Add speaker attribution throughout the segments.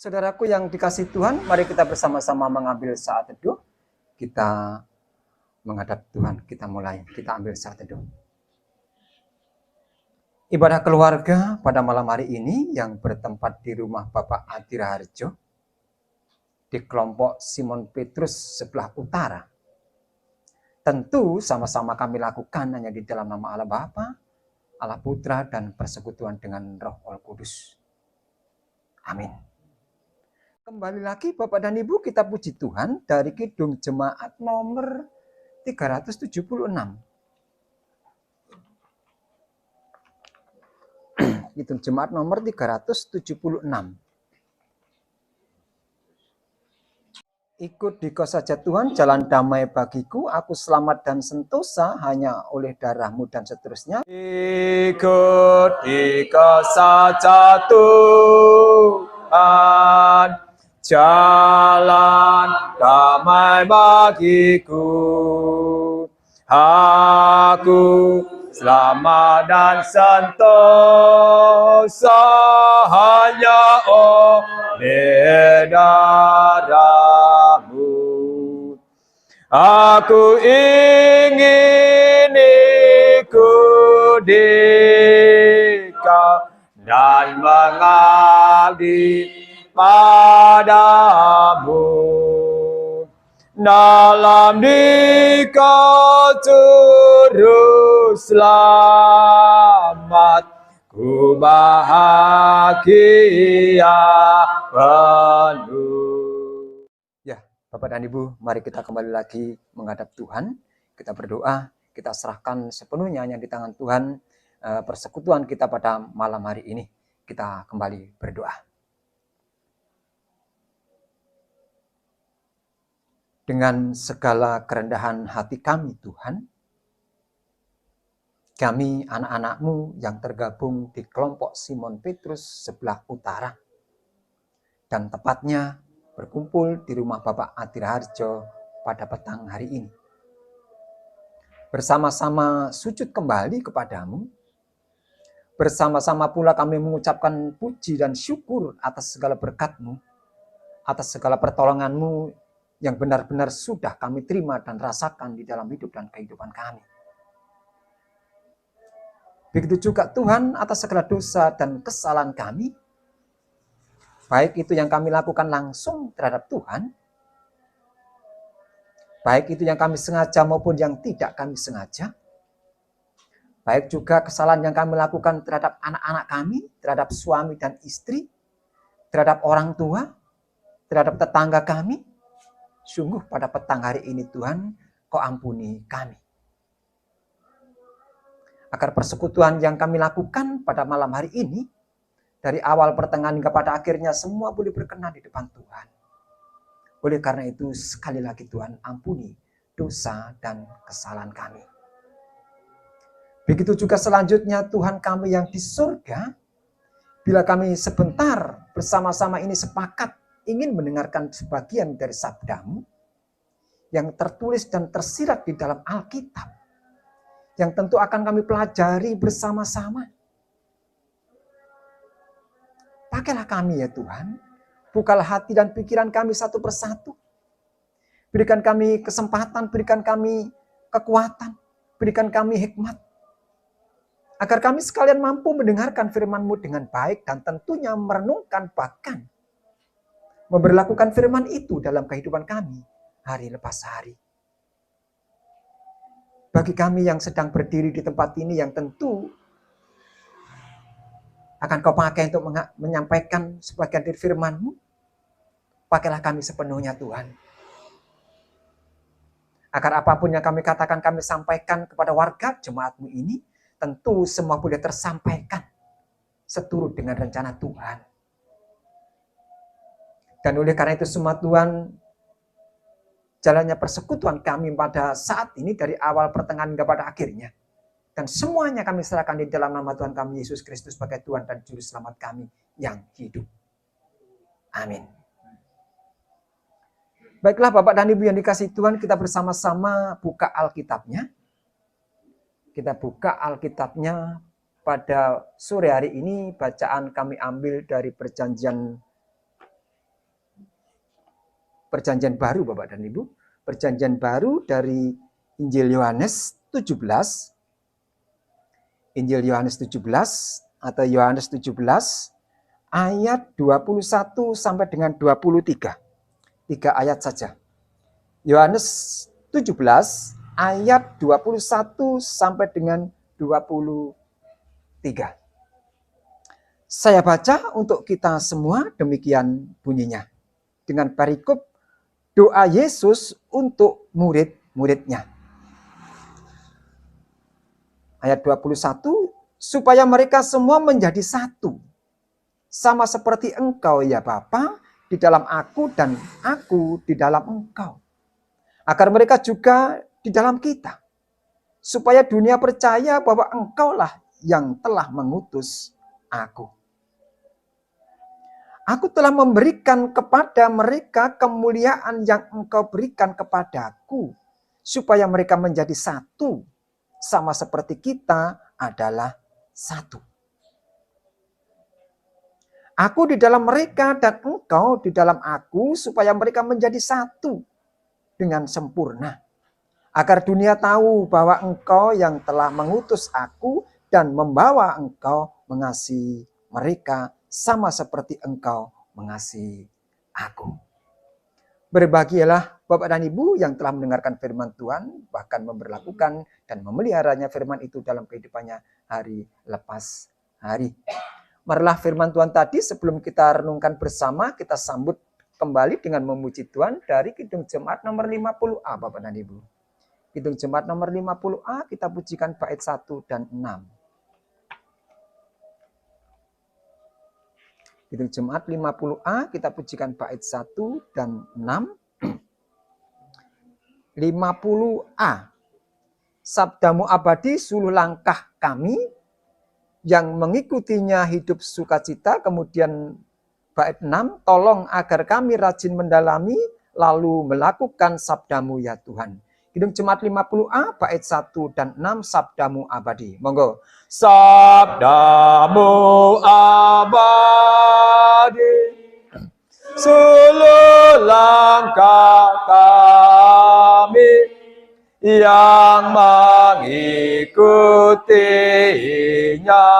Speaker 1: Saudaraku yang dikasihi Tuhan, mari kita bersama-sama mengambil saat teduh. Kita menghadap Tuhan, kita ambil saat teduh. Ibadah keluarga pada malam hari ini yang bertempat di rumah Bapak Adi Raharjo, di kelompok Simon Petrus sebelah utara. Tentu sama-sama kami lakukan hanya di dalam nama Allah Bapa, Allah Putra, dan persekutuan dengan Roh Kudus. Amin. Kembali lagi Bapak dan Ibu, kita puji Tuhan dari Kidung Jemaat nomor 376. Kidung Jemaat nomor 376. Ikut dikau saja Tuhan, jalan damai bagiku, aku selamat dan sentosa hanya oleh darah-Mu, dan seterusnya. Ikut dikau saja Tuhan, jalan damai bagiku, aku selamat dan sentosa hanya oleh darah-Mu. Aku ingin ikut Dikau dan mengabdi padamu. Dalam Dikau juru selamat, ku bahagia penuh. Ya, Bapak dan Ibu, mari kita kembali lagi menghadap Tuhan. Kita berdoa, kita serahkan sepenuhnya hanya di tangan Tuhan persekutuan kita pada malam hari ini. Kita kembali berdoa. Dengan segala kerendahan hati kami Tuhan, kami anak-anak-Mu yang tergabung di kelompok Simon Petrus sebelah utara, dan tepatnya berkumpul di rumah Bapak Adi Raharjo pada petang hari ini. Bersama-sama sujud kembali kepadamu, bersama-sama pula kami mengucapkan puji dan syukur atas segala berkat-Mu, atas segala pertolongan-Mu yang benar-benar sudah kami terima dan rasakan di dalam hidup dan kehidupan kami. Begitu juga Tuhan atas segala dosa dan kesalahan kami, baik itu yang kami lakukan langsung terhadap Tuhan, baik itu yang kami sengaja maupun yang tidak kami sengaja, baik juga kesalahan yang kami lakukan terhadap anak-anak kami, terhadap suami dan istri, terhadap orang tua, terhadap tetangga kami. Sungguh pada petang hari ini Tuhan, Kau ampuni kami. Agar persekutuan yang kami lakukan pada malam hari ini, dari awal pertengahan hingga pada akhirnya semua boleh berkenan di depan Tuhan. Oleh karena itu sekali lagi Tuhan, ampuni dosa dan kesalahan kami. Begitu juga selanjutnya Tuhan kami yang di surga, bila kami sebentar bersama-sama ini sepakat ingin mendengarkan sebagian dari sabda-Mu yang tertulis dan tersirat di dalam Alkitab, yang tentu akan kami pelajari bersama-sama. Pakailah kami ya Tuhan, bukalah hati dan pikiran kami satu persatu. Berikan kami kesempatan, berikan kami kekuatan, berikan kami hikmat, agar kami sekalian mampu mendengarkan firman-Mu dengan baik dan tentunya merenungkan bahkan memberlakukan firman itu dalam kehidupan kami hari lepas hari. Bagi kami yang sedang berdiri di tempat ini yang tentu akan Kau pakai untuk menyampaikan sebagian dari firman-Mu, pakailah kami sepenuhnya Tuhan. Agar apapun yang kami katakan, kami sampaikan kepada warga jemaat-Mu ini, tentu semua boleh tersampaikan seturut dengan rencana Tuhan. Dan oleh karena itu semua Tuhan, jalannya persekutuan kami pada saat ini dari awal pertengahan hingga pada akhirnya. Dan semuanya kami serahkan di dalam nama Tuhan kami Yesus Kristus sebagai Tuhan dan Juru Selamat kami yang hidup. Amin. Baiklah Bapak dan Ibu yang dikasihi Tuhan, kita bersama-sama buka Alkitabnya. Kita buka Alkitabnya pada sore hari ini. Bacaan kami ambil dari Perjanjian Perjanjian Baru Bapak dan Ibu. Perjanjian Baru dari Injil Yohanes 17. Injil Yohanes 17 atau Yohanes 17 ayat 21 sampai dengan 23. 3 ayat saja. Yohanes 17 ayat 21 sampai dengan 23. Saya baca untuk kita semua, demikian bunyinya. Dengan perikop doa Yesus untuk murid-muridnya. Ayat 21, supaya mereka semua menjadi satu. Sama seperti Engkau ya Bapa, di dalam aku dan aku di dalam Engkau. Agar mereka juga di dalam kita. Supaya dunia percaya bahwa Engkaulah yang telah mengutus aku. Aku telah memberikan kepada mereka kemuliaan yang Engkau berikan kepadaku. Supaya mereka menjadi satu. Sama seperti kita adalah satu. Aku di dalam mereka dan Engkau di dalam aku, supaya mereka menjadi satu dengan sempurna. Agar dunia tahu bahwa Engkau yang telah mengutus aku dan membawa Engkau mengasihi mereka sama seperti Engkau mengasihi aku. Berbahagialah Bapak dan Ibu yang telah mendengarkan firman Tuhan, bahkan memberlakukan dan memeliharanya firman itu dalam kehidupannya hari lepas hari. Marilah firman Tuhan tadi sebelum kita renungkan bersama, kita sambut kembali dengan memuji Tuhan dari Kidung Jemaat nomor 50A Bapak dan Ibu. Kidung Jemaat nomor 50A kita pujikan bait 1 dan 6. Kidung Jemaat 50A kita pujikan bait 1 dan 6. 50A. Sabdamu abadi suluh langkah kami, yang mengikutinya hidup sukacita. Kemudian bait 6, tolong agar kami rajin mendalami lalu melakukan sabdamu ya Tuhan. Kidung Jemaat 50A bait 1 dan 6, sabdamu abadi. Monggo. Sabdamu abadi suluh langkah kami, yang mengikutinya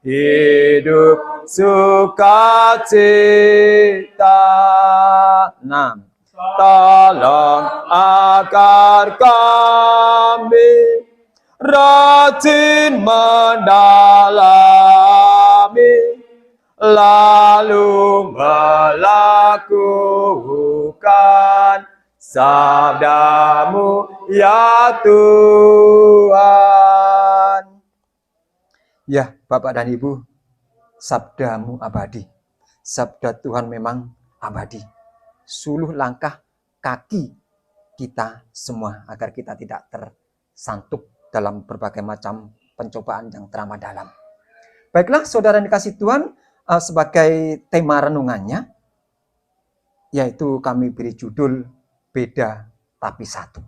Speaker 1: hidup sukacita. 6. Tolong agar kami rajin mendalami lalu melakukan sabdamu ya Tuhan. Ya Bapak dan Ibu, sabdamu abadi. Sabda Tuhan memang abadi. Suluh langkah kaki kita semua agar kita tidak tersantuk dalam berbagai macam pencobaan yang teramat dalam. Baiklah saudara yang dikasih Tuhan, sebagai tema renungannya, yaitu kami beri judul Beda Tapi Satu.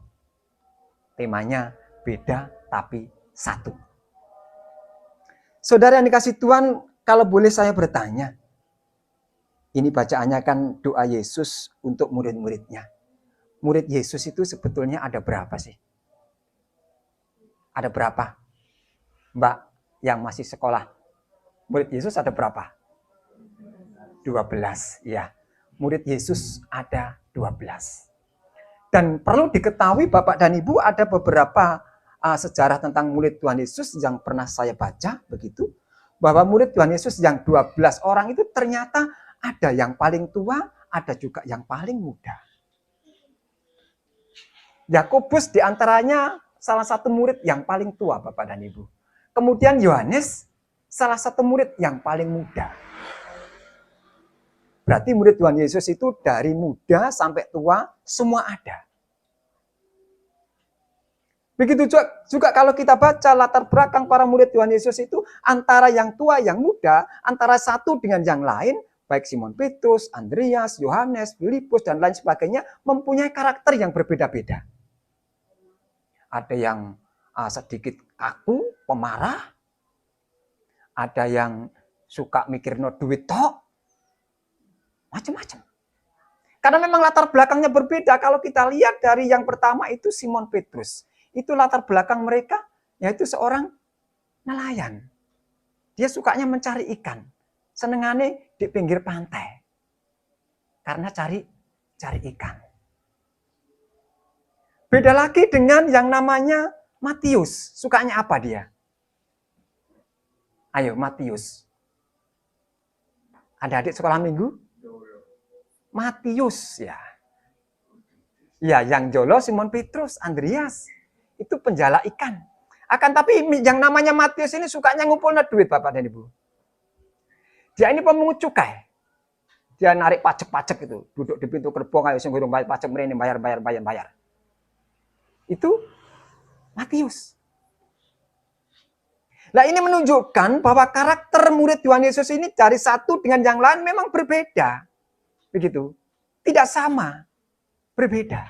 Speaker 1: Temanya beda tapi satu. Saudara yang dikasih Tuhan, kalau boleh saya bertanya, ini bacaannya kan doa Yesus untuk murid-muridnya. Murid Yesus itu sebetulnya ada berapa sih? Ada berapa? Mbak yang masih sekolah, murid Yesus ada berapa? 12, ya. Murid Yesus ada 12. Dan perlu diketahui Bapak dan Ibu, ada beberapa sejarah tentang murid Tuhan Yesus yang pernah saya baca begitu, bahwa murid Tuhan Yesus yang 12 orang itu ternyata ada yang paling tua, ada juga yang paling muda. Yakobus diantaranya salah satu murid yang paling tua Bapak dan Ibu. Kemudian Yohanes salah satu murid yang paling muda. Berarti murid Tuhan Yesus itu dari muda sampai tua semua ada. Begitu juga kalau kita baca latar belakang para murid Tuhan Yesus itu antara yang tua yang muda, antara satu dengan yang lain, baik Simon Petrus, Andreas, Yohanes, Filipus dan lain sebagainya mempunyai karakter yang berbeda-beda. Ada yang sedikit kaku, pemarah, ada yang suka mikir no duit tok, macam-macam. Karena memang latar belakangnya berbeda. Kalau kita lihat dari yang pertama itu Simon Petrus. Itu latar belakang mereka, yaitu seorang nelayan. Dia sukanya mencari ikan. Senengannya di pinggir pantai. Karena cari ikan. Beda lagi dengan yang namanya Matius. Sukanya apa dia? Ayo, Matius. Ada adik sekolah minggu? Matius, ya. Ya, yang jolo Simon Petrus, Andreas. Itu penjala ikan. Akan tapi yang namanya Matius ini sukanya ngumpulnya duit, Bapak dan Ibu. Dia ini pemungut cukai. Dia narik pajak-pajak itu. Duduk di pintu gerbong, ayo sing bayar pajak mereka bayar. Itu Matius. Nah, ini menunjukkan bahwa karakter murid Tuhan Yesus ini dari satu dengan yang lain memang berbeda. Begitu. Tidak sama. Berbeda.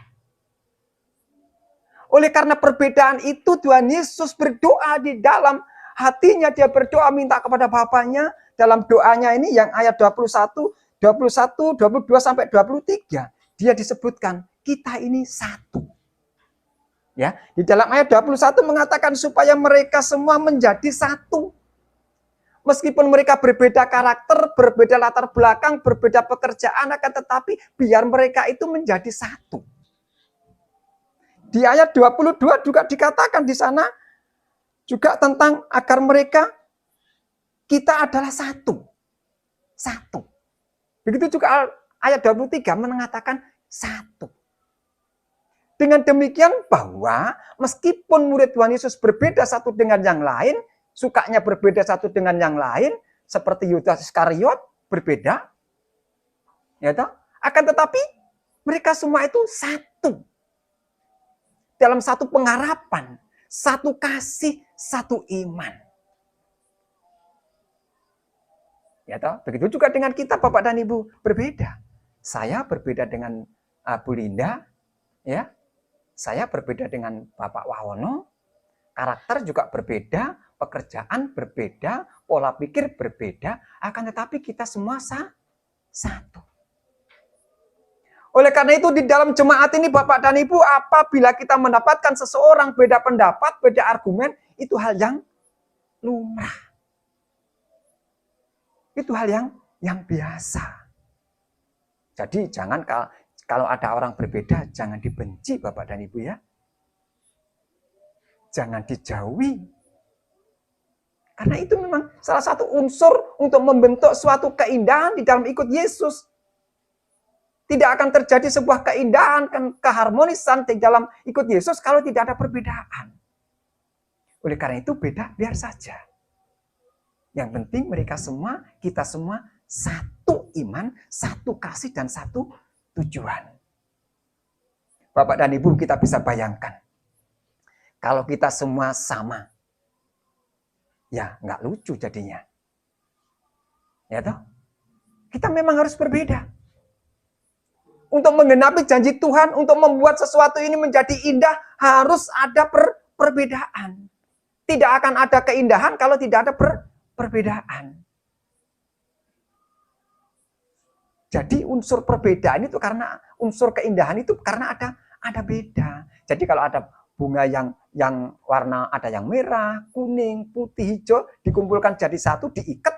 Speaker 1: Oleh karena perbedaan itu Tuhan Yesus berdoa di dalam hatinya. Dia berdoa minta kepada Bapaknya. Dalam doanya ini yang ayat 21, 22 sampai 23. Dia disebutkan kita ini satu. Ya, di dalam ayat 21 mengatakan supaya mereka semua menjadi satu. Meskipun mereka berbeda karakter, berbeda latar belakang, berbeda pekerjaan, akan tetapi biar mereka itu menjadi satu. Di ayat 22 juga dikatakan di sana juga tentang agar mereka kita adalah satu. Satu. Begitu juga ayat 23 mengatakan satu. Dengan demikian bahwa meskipun murid Tuhan Yesus berbeda satu dengan yang lain, sukanya berbeda satu dengan yang lain, seperti Yudas Iskariot berbeda, ya toh? Akan tetapi mereka semua itu satu. Dalam satu pengharapan, satu kasih, satu iman. Ya toh? Begitu juga dengan kita Bapak dan Ibu berbeda. Saya berbeda dengan Bu Linda, ya. Saya berbeda dengan Bapak Wahono, karakter juga berbeda, pekerjaan berbeda, pola pikir berbeda, akan tetapi kita semua satu. Oleh karena itu di dalam jemaat ini Bapak dan Ibu, apabila kita mendapatkan seseorang beda pendapat, beda argumen, itu hal yang lumrah. Itu hal yang biasa. Jadi jangan kalau ada orang berbeda, jangan dibenci Bapak dan Ibu ya. Jangan dijauhi. Karena itu memang salah satu unsur untuk membentuk suatu keindahan di dalam ikut Yesus. Tidak akan terjadi sebuah keindahan, keharmonisan di dalam ikut Yesus kalau tidak ada perbedaan. Oleh karena itu beda, biar saja. Yang penting mereka semua, kita semua satu iman, satu kasih, dan satu tujuan. Bapak dan Ibu, kita bisa bayangkan. Kalau kita semua sama, ya nggak lucu jadinya. Ya toh? Kita memang harus berbeda. Untuk menggenapi janji Tuhan, untuk membuat sesuatu ini menjadi indah, harus ada perbedaan. Tidak akan ada keindahan kalau tidak ada perbedaan. Jadi unsur perbedaan itu karena unsur keindahan itu karena ada beda. Jadi kalau ada bunga yang warna ada yang merah, kuning, putih, hijau dikumpulkan jadi satu, diikat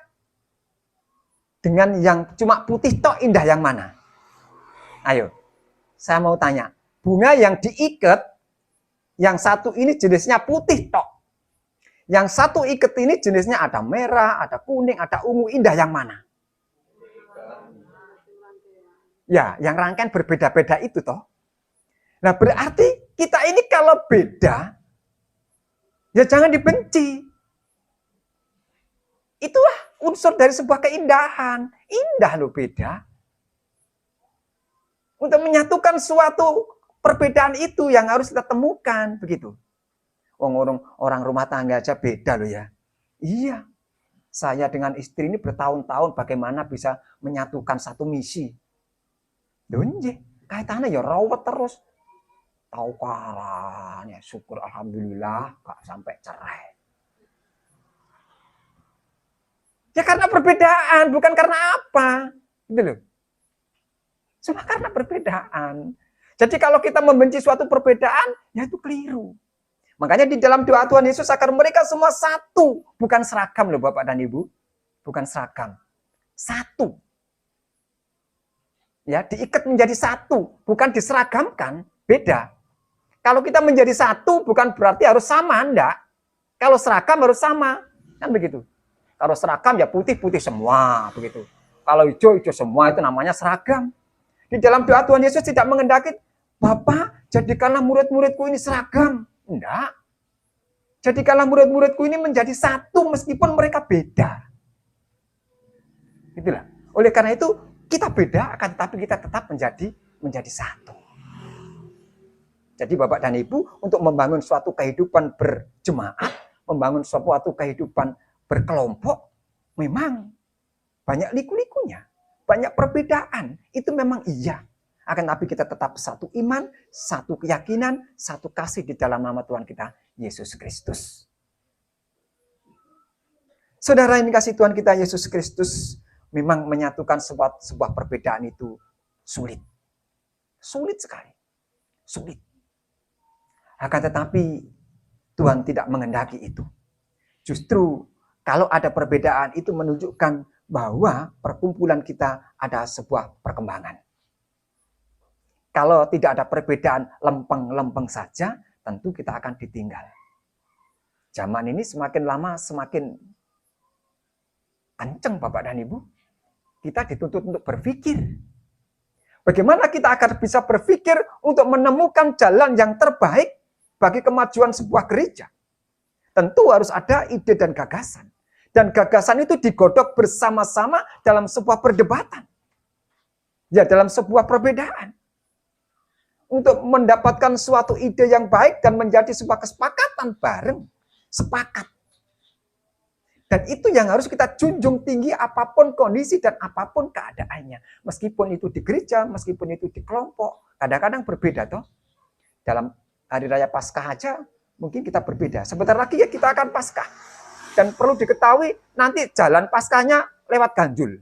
Speaker 1: dengan yang cuma putih tok, indah yang mana? Ayo, saya mau tanya, bunga yang diikat yang satu ini jenisnya putih tok. Yang satu ikat ini jenisnya ada merah, ada kuning, ada ungu, indah yang mana? Ya, yang rangkaian berbeda-beda itu toh. Nah, berarti kita ini kalau beda, ya jangan dibenci. Itulah unsur dari sebuah keindahan. Indah loh beda. Untuk menyatukan suatu perbedaan itu yang harus kita temukan, begitu. Orang rumah tangga aja beda loh ya. Iya. Saya dengan istri ini bertahun-tahun bagaimana bisa menyatukan satu misi. Donje, kaitannya ya rawat terus. Tahu kalah, ya syukur alhamdulillah gak sampai cerai. Ya karena perbedaan, bukan karena apa. Gitu loh. Cuma karena perbedaan. Jadi kalau kita membenci suatu perbedaan, ya itu keliru. Makanya di dalam doa Tuhan Yesus agar mereka semua satu. Bukan seragam loh Bapak dan Ibu. Bukan seragam. Satu. Ya, diikat menjadi satu. Bukan diseragamkan. Beda. Kalau kita menjadi satu, bukan berarti harus sama. Enggak. Kalau seragam harus sama. Kan begitu. Kalau seragam ya putih-putih semua. Begitu. Kalau hijau-hijau semua itu namanya seragam. Di dalam doa Tuhan Yesus tidak mengendaki, Bapak, jadikanlah murid-muridku ini seragam. Enggak. Jadikanlah murid-muridku ini menjadi satu meskipun mereka beda. Itulah. Oleh karena itu, kita beda, akan tetapi kita tetap menjadi satu. Jadi Bapak dan Ibu, untuk membangun suatu kehidupan berjemaat, membangun suatu kehidupan berkelompok, memang banyak liku-likunya. Banyak perbedaan, itu memang iya. Akan tapi kita tetap satu iman, satu keyakinan, satu kasih di dalam nama Tuhan kita, Yesus Kristus. Saudara yang dikasihi Tuhan kita, Yesus Kristus, memang menyatukan sebuah perbedaan itu sulit. Sulit sekali. Sulit. Akan tetapi Tuhan tidak mengendaki itu. Justru kalau ada perbedaan itu menunjukkan bahwa perkumpulan kita ada sebuah perkembangan. Kalau tidak ada perbedaan lempeng-lempeng saja, tentu kita akan ditinggal. Zaman ini semakin lama semakin kenceng Bapak dan Ibu. Kita dituntut untuk berpikir. Bagaimana kita akan bisa berpikir untuk menemukan jalan yang terbaik bagi kemajuan sebuah gereja? Tentu harus ada ide dan gagasan. Dan gagasan itu digodok bersama-sama dalam sebuah perdebatan. Ya, dalam sebuah perbedaan. Untuk mendapatkan suatu ide yang baik dan menjadi sebuah kesepakatan bareng. Sepakat. Dan itu yang harus kita junjung tinggi apapun kondisi dan apapun keadaannya. Meskipun itu di gereja, meskipun itu di kelompok. Kadang-kadang berbeda toh. Dalam Hari Raya Paskah aja mungkin kita berbeda. Sebentar lagi ya kita akan Paskah. Dan perlu diketahui nanti jalan Paskahnya lewat Ganjul.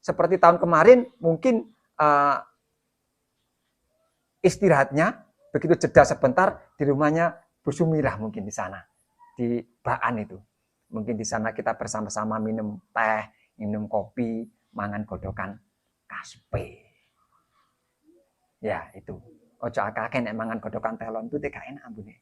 Speaker 1: Seperti tahun kemarin mungkin istirahatnya begitu jeda sebentar di rumahnya Bu Sumirah mungkin di sana. Di Baan itu. Mungkin di sana kita bersama-sama minum teh, minum kopi, mangan godokan kaspe. Ya, itu. Ojo akake nek mangan godokan telon itu tidak enak ambune.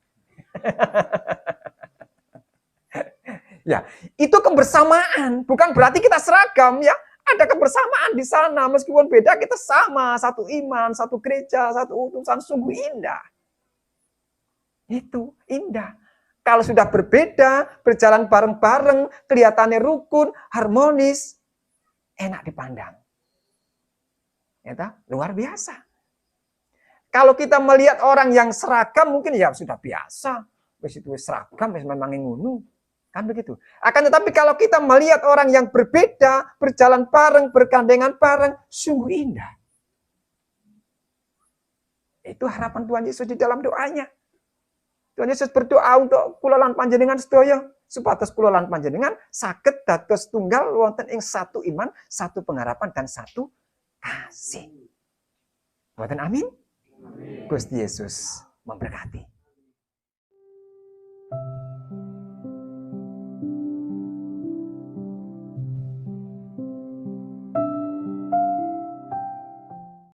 Speaker 1: Ya, itu kebersamaan, bukan berarti kita seragam ya. Ada kebersamaan di sana, meskipun beda kita sama, satu iman, satu gereja, satu utusan, sungguh indah. Itu indah. Kalau sudah berbeda, berjalan bareng-bareng, kelihatannya rukun, harmonis, enak dipandang. Ya, luar biasa. Kalau kita melihat orang yang seragam, mungkin ya sudah biasa. Wis itu seragam, wis memang ngono. Kan begitu. Akan tetapi kalau kita melihat orang yang berbeda, berjalan bareng, bergandengan bareng, sungguh indah. Itu harapan Tuhan Yesus di dalam doanya. Tuhan Yesus berdoa untuk kula lan panjenengan sedaya, supados kula lan panjenengan saged dados tunggal wonten ing satu iman, satu pengharapan dan satu kasih. Boten amin? Gusti Yesus memberkati.